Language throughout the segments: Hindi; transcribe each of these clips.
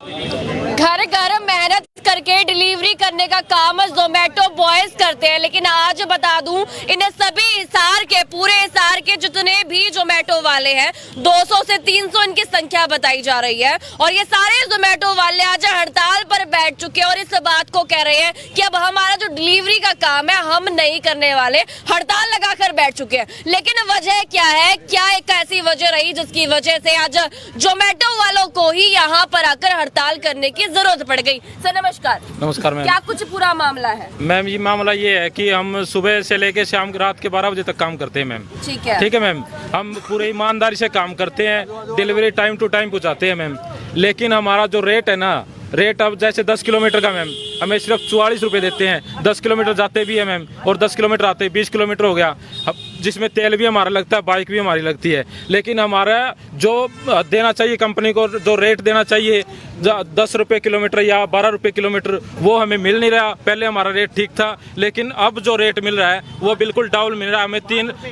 घर घर मेहनत करके डिलीवरी करने का काम जोमेटो बॉयज करते हैं, लेकिन आज बता दूं इन्हें सभी हिसार के, पूरे हिसार के जितने भी जोमेटो वाले हैं 200 से 300 इनकी संख्या बताई जा रही है। और ये सारे जोमेटो वाले आज हड़ताल पर बैठ चुके हैं और इस बात को कह रहे हैं कि अब हमारा जो डिलीवरी का काम है हम नहीं करने वाले, हड़ताल लगाकर बैठ चुके हैं। लेकिन वजह क्या है, क्या एक ऐसी वजह रही जिसकी वजह से आज जोमेटो वालों को ही यहाँ पर आकर हड़ताल करने की जरूरत पड़ गई? सर नमस्कार। नमस्कार मैम। क्या कुछ पूरा मामला है? मैम ये मामला ये है कि हम सुबह से लेके शाम रात के 12 बजे तक काम करते हैं मैम। ठीक है, ठीक है मैम। हम पूरे ईमानदारी से काम करते हैं, डिलीवरी टाइम टू टाइम पहुंचाते हैं मैम। लेकिन हमारा जो रेट है ना, रेट अब जैसे 10 किलोमीटर का मैम हमें सिर्फ 44 रुपये देते हैं। 10 किलोमीटर जाते भी है मैम और 10 किलोमीटर आते हैं, 20 किलोमीटर हो गया, अब जिसमें तेल भी हमारा लगता है, बाइक भी हमारी लगती है। लेकिन हमारा जो देना चाहिए कंपनी को, जो रेट देना चाहिए 10 रुपये किलोमीटर या 12 रुपये किलोमीटर, वो हमें मिल नहीं रहा। पहले हमारा रेट ठीक था, लेकिन अब जो रेट मिल रहा है वो बिल्कुल डाउन मिल रहा है। हमें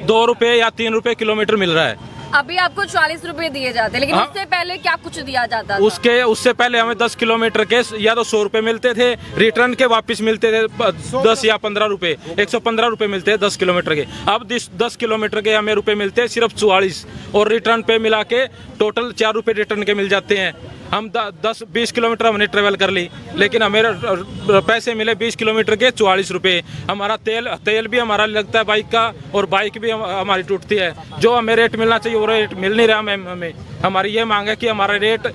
2 रुपये या 3 रुपये किलोमीटर मिल रहा है। अभी आपको 40 रुपए दिए जाते हैं, लेकिन उससे पहले क्या कुछ दिया जाता था? उससे पहले हमें 10 किलोमीटर के या तो 100 रुपए मिलते थे, रिटर्न के वापस मिलते थे 10 या 15 रुपए, 115 रुपए मिलते हैं 10 किलोमीटर के। अब 10 किलोमीटर के हमें रुपए मिलते हैं सिर्फ 44 और रिटर्न पे मिला के टोटल 4 रुपए रिटर्न के मिल जाते हैं। हम 10-20 किलोमीटर हमने ट्रेवल कर ली, लेकिन हमें पैसे मिले 20 किलोमीटर के 44 रुपये। हमारा तेल भी हमारा लगता है बाइक का, और बाइक भी हमारी टूटती है। जो हमें रेट मिलना चाहिए वो रेट मिल नहीं रहा मैम। हमें हमारी ये मांग है कि हमारा रेट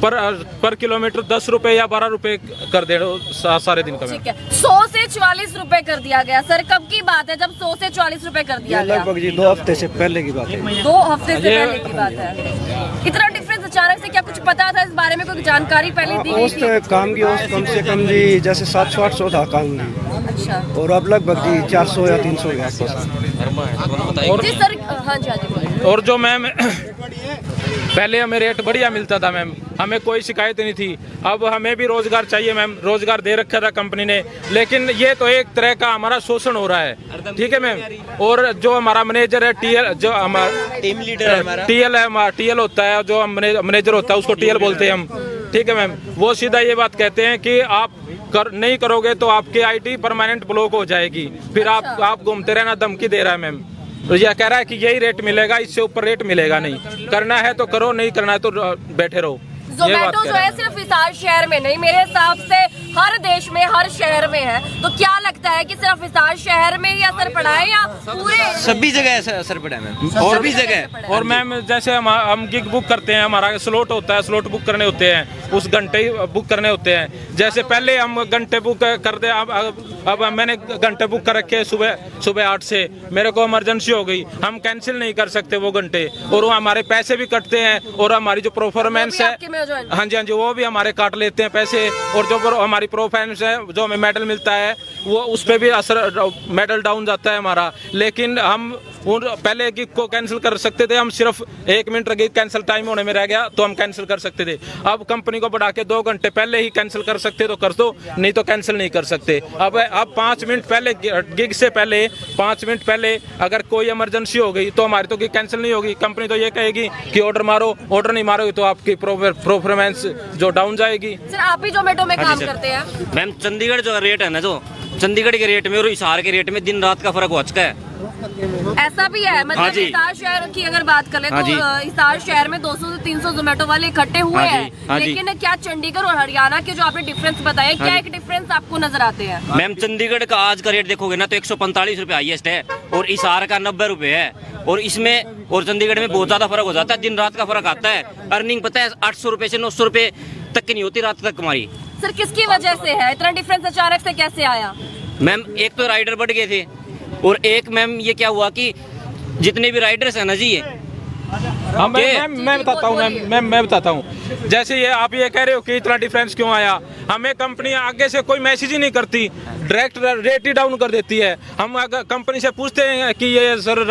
पर किलोमीटर 10 रुपए या 12 रुपए कर दे सारे दिन का। ठीक है, 100 से 44 रुपए कर दिया गया। सर कब की बात है जब 100 से 44 रुपए कर दिया गया? लगभग जी 2 हफ्ते से पहले की बात है। 2 हफ्ते से पहले की बात है। इतना डिफरेंस अचानक से, क्या कुछ पता था इस बारे में? कोई जानकारी पहले दी गई थी? काम की कम से कम जी जैसे 700-800 था काम की। अच्छा, और अब लगभग जी 400 या 300 के आसपास। जी सर। हाँ जी, हाँ जी। और जो मैम पहले हमें रेट बढ़िया मिलता था मैम, हमें कोई शिकायत नहीं थी। अब हमें भी रोजगार चाहिए मैम, रोजगार दे रखा था कंपनी ने, लेकिन ये तो एक तरह का हमारा शोषण हो रहा है। ठीक है मैम। और जो हमारा मैनेजर है टीएल, जो हमारा टीम लीडर है, हमारा टीएल है, टीएल होता है, जो मैनेजर होता है उसको टीएल बोलते हैं हम। ठीक है मैम। वो सीधा ये बात कहते हैं कि आप नहीं करोगे तो आपकी आईडी परमानेंट ब्लॉक हो जाएगी, फिर आप घूमते रहना, धमकी दे रहा है मैम। तो यह कह रहा है कि यही रेट मिलेगा, इससे ऊपर रेट मिलेगा नहीं। करना है तो करो, नहीं करना है तो बैठे रहो। जोमेटो जो है सिर्फ हिसार शहर में नहीं, मेरे हिसाब से हर देश में, हर शहर में है। तो क्या लगता है कि सिर्फ हिसार शहर में ही असर पड़ा है या पूरे सभी जगह असर पड़ा है मैम? और भी जगह। और मैम जैसे हम गिग बुक करते हैं, हमारा स्लॉट होता है, स्लॉट बुक करने होते हैं, उस घंटे बुक करने होते हैं। जैसे पहले हम घंटे बुक करते, अब मैंने घंटे बुक कर रखे सुबह 8 से, मेरे को इमरजेंसी हो गई, हम कैंसिल नहीं कर सकते वो घंटे, और वो हमारे पैसे भी कटते हैं, और हमारी जो परफॉर्मेंस है, हाँ जी हाँ जी, वो भी हमारे काट लेते हैं पैसे। और जो हमारी परफॉर्मेंस है, जो हमें मेडल मिलता है, वो उस पर भी असर, मेडल डाउन जाता है हमारा। लेकिन हम पहले गिग को कैंसिल कर सकते थे, हम सिर्फ 1 मिनट गिग कैंसिल टाइम होने में रह गया तो हम कैंसिल कर सकते थे। अब कंपनी को बढ़ा के 2 घंटे पहले ही कैंसिल कर सकते तो कर दो, नहीं तो कैंसिल नहीं कर सकते। अब 5 मिनट पहले, गिग से पहले 5 मिनट पहले अगर कोई इमरजेंसी हो गई तो हमारी तो गिग कैंसिल नहीं होगी। कंपनी तो ये कहेगी कि ऑर्डर मारो, ऑर्डर नहीं मारोगे तो आपकी परफॉर्मेंस जो डाउन जाएगी। सर आप भी जोमेटो में काम करते हैं? मैम चंडीगढ़ जो रेट है ना, जो चंडीगढ़ के रेट में और हिसार के रेट में दिन रात का फर्क हो चुका है। ऐसा भी है? मतलब हिसार शहर की अगर बात करें तो हिसार शहर में 200 से 300 जोमेटो वाले इकट्ठे हुए हैं, लेकिन क्या चंडीगढ़ और हरियाणा के जो आपने डिफरेंस बताया, क्या एक डिफरेंस आपको नजर आते हैं? मैम चंडीगढ़ का आज का रेट देखोगे ना तो 145 रुपए हाईएस्ट है, और हिसार का 90 रुपए है। और इसमें और चंडीगढ़ में बहुत ज्यादा फर्क हो जाता है, दिन रात का फर्क आता है। अर्निंग पता है 800 रुपए से 900 रुपए तक की नहीं होती रात तक हमारी। सर किसकी वजह से है इतना डिफरेंस, अचानक से कैसे आया? मैम एक तो राइडर बढ़ गए थे, और एक मैम ये क्या हुआ कि जितने भी राइडर्स है ना जी, ये हाँ मैं बताता हूँ मैम, मैं बताता हूँ। जैसे ये आप ये कह रहे हो कि इतना डिफरेंस क्यों आया, हमें कंपनी आगे से कोई मैसेज ही नहीं करती, डायरेक्ट रेट ही डाउन कर देती है। हम अगर कंपनी से पूछते हैं कि ये सर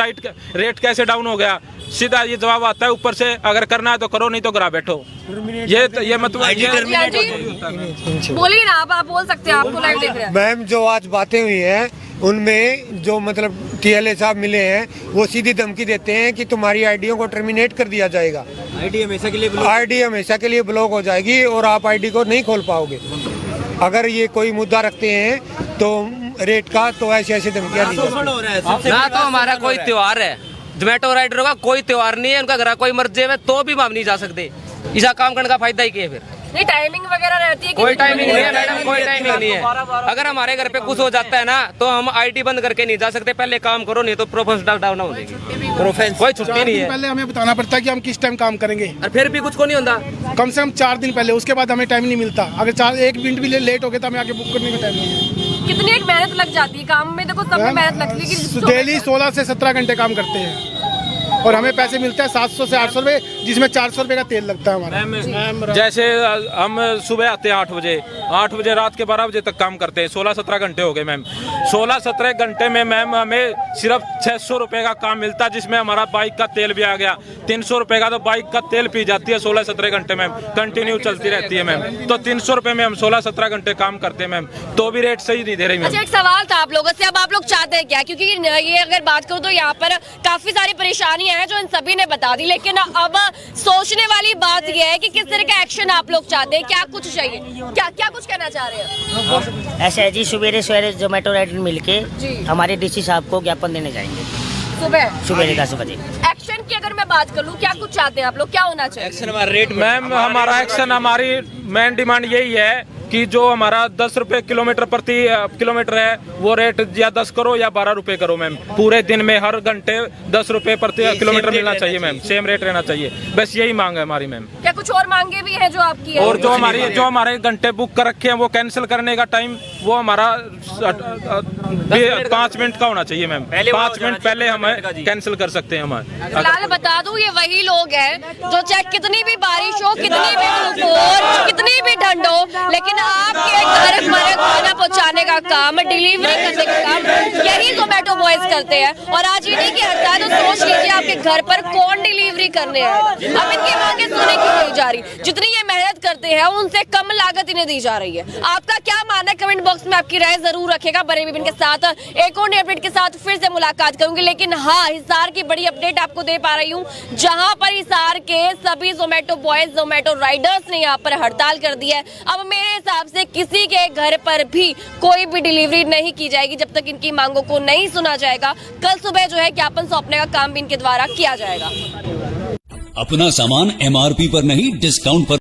रेट कैसे डाउन हो गया, सीधा ये जवाब आता है ऊपर से, अगर करना है तो करो, नहीं तो घर बैठो। ये मतलब बोलिए ना, आप बोल सकते हैं, आपको लाइव देख रहे हैं। मैम जो आज बातें हुई हैं उनमें जो मतलब टीएलए साहब मिले हैं वो सीधी धमकी देते हैं कि तुम्हारी आईडियों को टर्मिनेट कर दिया जाएगा। आईडी हमेशा के लिए आईडी हमेशा के लिए ब्लॉक हो जाएगी और आप आईडी को नहीं खोल पाओगे। अगर ये कोई मुद्दा रखते हैं तो रेट का, तो ऐसी ऐसी धमकियां दी जाती हैं। ना तो हमारा कोई त्योहार है, जोमेटो राइडरों का कोई त्योहार नहीं है, उनका घर कोई मर्जी है तो भी हम नहीं जा सकते। ऐसा काम करने का फायदा ही क्या है फिर? नहीं, टाइमिंग वगैरह रहती है कि कोई टाइमिंग नहीं है मैडम, कोई टाइमिंग नहीं है। अगर हमारे घर पे कुछ हो जाता है ना तो हम आईडी बंद करके नहीं जा सकते। पहले काम करो, नहीं तो प्रोफेशनल डाउन हो जाएगी। कोई छुट्टी नहीं है। पहले हमें बताना पड़ता है कि हम किस टाइम काम करेंगे, और फिर भी कुछ को नहीं होता। कम से कम 4 दिन पहले, उसके बाद हमें टाइम नहीं मिलता। अगर 1 मिनट भी लेट हो गया तो हमें आगे बुक करने का टाइम नहीं है। कितनी एक मेहनत लग जाती है काम में, देखो सब में मेहनत लगती है कि डेली 16 से 17 घंटे काम करते हैं और हमें पैसे मिलते हैं 700 से 800 रुपए, जिसमें 400 रुपए का तेल लगता है हमारा। जैसे हम सुबह आते हैं 8 बजे रात के 12 बजे तक काम करते हैं। 16-17 घंटे हो गए मैम। 16-17 घंटे में मैम हमें सिर्फ 600 रुपए का काम मिलता है, जिसमें हमारा बाइक का तेल भी आ गया। 300 रुपए का तो बाइक का तेल पी जाती है 16-17 घंटे मैम, कंटिन्यू चलती रहती है मैम। तो 300 रुपए में हम 16-17 घंटे काम करते हैं मैम, तो भी रेट सही नहीं दे रही मैम। अच्छा, एक सवाल था आप लोगों से, अब आप लोग चाहते हैं क्या? क्योंकि ये अगर बात करूं तो यहाँ पर काफी सारी परेशानियां हैं जो इन सभी ने बता दी, लेकिन अब सोचने वाली बात यह है कि किस तरह का एक्शन आप लोग चाहते हैं, क्या कुछ चाहिए, क्या कुछ कहना चाह रहे हैं? ऐसा है जी, सवेरे जोमेटो राइडर मिलके हमारे डीसी साहब को ज्ञापन देने जाएंगे सुबह 10 बजे। एक्शन की अगर मैं बात कर लूं, क्या कुछ चाहते हैं आप लोग, क्या होना चाहिए? एक्शन हमारा रेट मैम, हमारा एक्शन, हमारी मेन डिमांड यही है कि जो हमारा 10 रुपए किलोमीटर प्रति किलोमीटर है वो रेट या 10 करो या 12 रुपए करो मैम। पूरे दिन में हर घंटे 10 रुपए प्रति किलोमीटर मिलना चाहिए मैम, सेम रेट रहना चाहिए। बस यही मांग है हमारी मैम। क्या कुछ और मांगे भी हैं जो आपकी है? और जो हमारे घंटे बुक कर रखे हैं वो कैंसिल करने का टाइम वो हमारा 5 मिनट का होना चाहिए मैम। 5 मिनट पहले हमें कैंसिल कर सकते हैं हमारे। फिलहाल बता दूं, ये वही लोग हैं जो चाहे कितनी भी बारिश हो, कितनी भी धूप हो, कितनी भी ठंड हो, लेकिन आपके घर पर खाना पहुंचाने का काम, डिलीवरी करने का काम यही जोमेटो बॉयज करते हैं। और आज इन्हीं की हड़ताल, तो सोच लीजिए आपके घर पर कौन डिलीवरी करने आएगा। अब इनकी मांगे सुने क्यों नहीं जा रही? जितनी ये मेहनत करते हैं उनसे कम लागत इन्हें दी जा रही है। आपका क्या मानना है? कमेंट बॉक्स में आपकी राय जरूर रखेगा। बड़े विपिन के साथ एक और नए अपडेट के साथ फिर से मुलाकात करूंगी, लेकिन हाँ, हिसार की बड़ी अपडेट आपको दे पा रही हूँ, जहां पर हिसार के सभी जोमेटो बॉयज, जोमेटो राइडर्स ने यहाँ पर हड़ताल कर दी है। अब मेरे हिसाब से किसी के घर पर भी कोई भी डिलीवरी नहीं की जाएगी जब तक इनकी मांगों को नहीं सुना जाएगा। कल सुबह जो है ज्ञापन सौंपने का काम भी इनके द्वारा किया जाएगा। अपना सामान MRP पर नहीं, डिस्काउंट पर